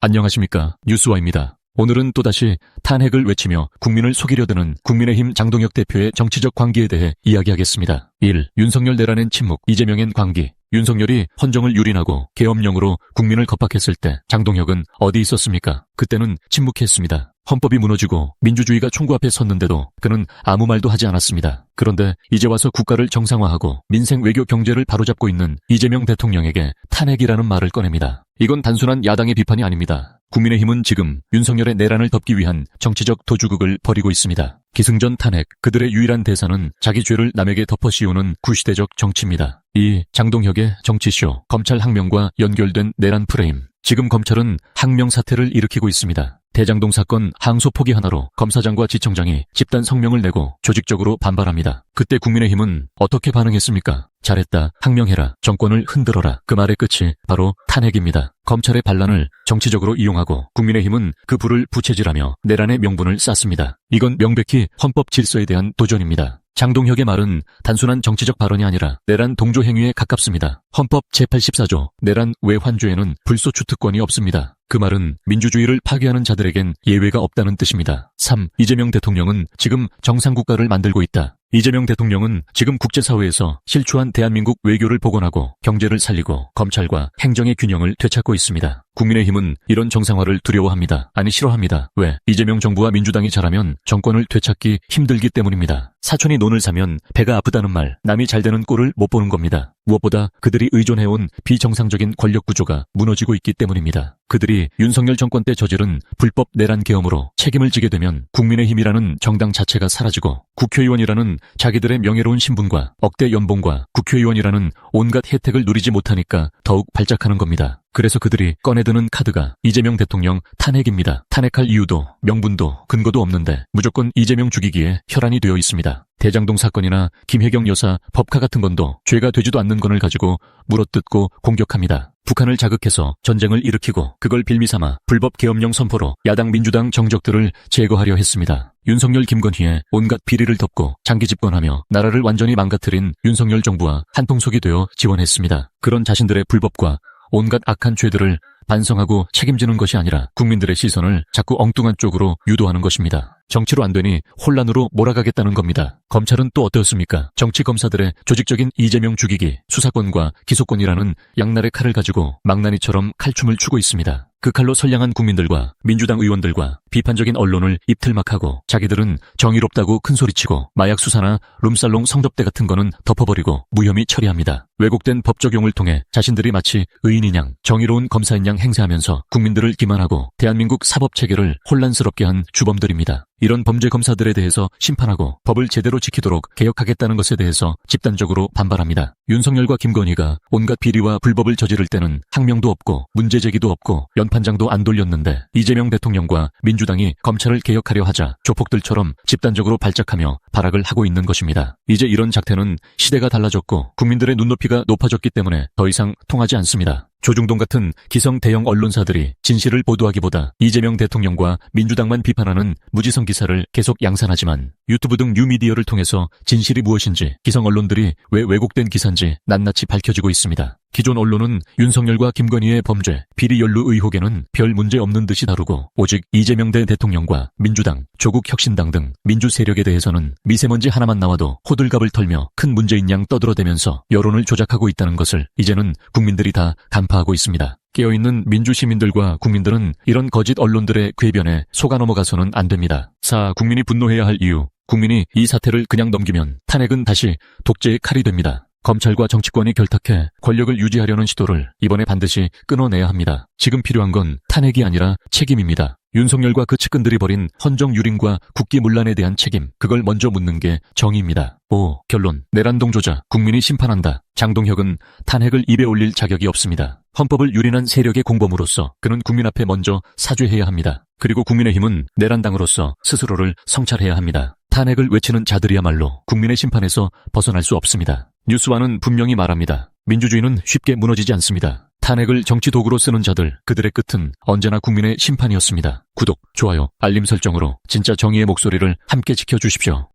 안녕하십니까. 뉴스와입니다. 오늘은 또다시 탄핵을 외치며 국민을 속이려 드는 국민의힘 장동혁 대표의 정치적 광기에 대해 이야기하겠습니다. 1. 윤석열 내란엔 침묵, 이재명엔 광기. 윤석열이 헌정을 유린하고 계엄령으로 국민을 겁박했을 때 장동혁은 어디 있었습니까? 그때는 침묵했습니다. 헌법이 무너지고 민주주의가 총구 앞에 섰는데도 그는 아무 말도 하지 않았습니다. 그런데 이제 와서 국가를 정상화하고 민생 외교 경제를 바로잡고 있는 이재명 대통령에게 탄핵이라는 말을 꺼냅니다. 이건 단순한 야당의 비판이 아닙니다. 국민의힘은 지금 윤석열의 내란을 덮기 위한 정치적 도주극을 벌이고 있습니다. 기승전 탄핵, 그들의 유일한 대사는 자기 죄를 남에게 덮어씌우는 구시대적 정치입니다. 이 장동혁의 정치쇼, 검찰 항명과 연결된 내란 프레임. 지금 검찰은 항명 사태를 일으키고 있습니다. 대장동 사건 항소 포기 하나로 검사장과 지청장이 집단 성명을 내고 조직적으로 반발합니다. 그때 국민의힘은 어떻게 반응했습니까? 잘했다, 항명해라, 정권을 흔들어라. 그 말의 끝이 바로 탄핵입니다. 검찰의 반란을 정치적으로 이용하고 국민의힘은 그 불을 부채질하며 내란의 명분을 쌓습니다. 이건 명백히 헌법 질서에 대한 도전입니다. 장동혁의 말은 단순한 정치적 발언이 아니라 내란 동조 행위에 가깝습니다. 헌법 제84조 내란 외환죄에는 불소추 특권이 없습니다. 그 말은 민주주의를 파괴하는 자들에겐 예외가 없다는 뜻입니다. 3. 이재명 대통령은 지금 정상국가를 만들고 있다. 이재명 대통령은 지금 국제사회에서 실추한 대한민국 외교를 복원하고 경제를 살리고 검찰과 행정의 균형을 되찾고 있습니다. 국민의힘은 이런 정상화를 두려워합니다. 아니 싫어합니다. 왜? 이재명 정부와 민주당이 잘하면 정권을 되찾기 힘들기 때문입니다. 사촌이 논을 사면 배가 아프다는 말, 남이 잘 되는 꼴을 못 보는 겁니다. 무엇보다 그들이 의존해온 비정상적인 권력 구조가 무너지고 있기 때문입니다. 그들이 윤석열 정권 때 저지른 불법 내란 계엄으로 책임을 지게 되면 국민의힘이라는 정당 자체가 사라지고 국회의원이라는 자기들의 명예로운 신분과 억대 연봉과 국회의원이라는 온갖 혜택을 누리지 못하니까 더욱 발작하는 겁니다. 그래서 그들이 꺼내드는 카드가 이재명 대통령 탄핵입니다. 탄핵할 이유도 명분도 근거도 없는데 무조건 이재명 죽이기에 혈안이 되어 있습니다. 대장동 사건이나 김혜경 여사 법카 같은 건도 죄가 되지도 않는 건을 가지고 물어뜯고 공격합니다. 북한을 자극해서 전쟁을 일으키고 그걸 빌미삼아 불법 계엄령 선포로 야당 민주당 정적들을 제거하려 했습니다. 윤석열 김건희의 온갖 비리를 덮고 장기 집권하며 나라를 완전히 망가뜨린 윤석열 정부와 한통속이 되어 지원했습니다. 그런 자신들의 불법과 온갖 악한 죄들을 반성하고 책임지는 것이 아니라 국민들의 시선을 자꾸 엉뚱한 쪽으로 유도하는 것입니다. 정치로 안 되니 혼란으로 몰아가겠다는 겁니다. 검찰은 또 어떻습니까? 정치 검사들의 조직적인 이재명 죽이기, 수사권과 기소권이라는 양날의 칼을 가지고 망나니처럼 칼춤을 추고 있습니다. 그 칼로 선량한 국민들과 민주당 의원들과 비판적인 언론을 입틀막하고 자기들은 정의롭다고 큰소리치고 마약 수사나 룸살롱 성접대 같은 거는 덮어버리고 무혐의 처리합니다. 왜곡된 법 적용을 통해 자신들이 마치 의인인 양, 정의로운 검사인 양 행세하면서 국민들을 기만하고 대한민국 사법체계를 혼란스럽게 한 주범들입니다. 이런 범죄 검사들에 대해서 심판하고 법을 제대로 지키도록 개혁하겠다는 것에 대해서 집단적으로 반발합니다. 윤석열과 김건희가 온갖 비리와 불법을 저지를 때는 항명도 없고 문제제기도 없고 연판장도 안 돌렸는데 이재명 대통령과 민주당이 검찰을 개혁하려 하자 조폭들처럼 집단적으로 발작하며 발악을 하고 있는 것입니다. 이제 이런 작태는 시대가 달라졌고 국민들의 눈높이가 높아졌기 때문에 더 이상 통하지 않습니다. 조중동 같은 기성 대형 언론사들이 진실을 보도하기보다 이재명 대통령과 민주당만 비판하는 무지성 기사를 계속 양산하지만 유튜브 등 뉴미디어를 통해서 진실이 무엇인지 기성 언론들이 왜 왜곡된 기사인지 낱낱이 밝혀지고 있습니다. 기존 언론은 윤석열과 김건희의 범죄, 비리 연루 의혹에는 별 문제 없는 듯이 다루고 오직 이재명 대통령과 민주당, 조국혁신당 등 민주 세력에 대해서는 미세먼지 하나만 나와도 호들갑을 털며 큰 문제인 양 떠들어대면서 여론을 조작하고 있다는 것을 이제는 국민들이 다 간파하고 있습니다. 깨어있는 민주시민들과 국민들은 이런 거짓 언론들의 궤변에 속아 넘어가서는 안 됩니다. 4. 국민이 분노해야 할 이유. 국민이 이 사태를 그냥 넘기면 탄핵은 다시 독재의 칼이 됩니다. 검찰과 정치권이 결탁해 권력을 유지하려는 시도를 이번에 반드시 끊어내야 합니다. 지금 필요한 건 탄핵이 아니라 책임입니다. 윤석열과 그 측근들이 벌인 헌정유린과 국기문란에 대한 책임, 그걸 먼저 묻는 게 정의입니다. 5. 결론. 내란 동조자, 국민이 심판한다. 장동혁은 탄핵을 입에 올릴 자격이 없습니다. 헌법을 유린한 세력의 공범으로서 그는 국민 앞에 먼저 사죄해야 합니다. 그리고 국민의힘은 내란당으로서 스스로를 성찰해야 합니다. 탄핵을 외치는 자들이야말로 국민의 심판에서 벗어날 수 없습니다. 뉴스와는 분명히 말합니다. 민주주의는 쉽게 무너지지 않습니다. 탄핵을 정치 도구로 쓰는 자들, 그들의 끝은 언제나 국민의 심판이었습니다. 구독, 좋아요, 알림 설정으로 진짜 정의의 목소리를 함께 지켜주십시오.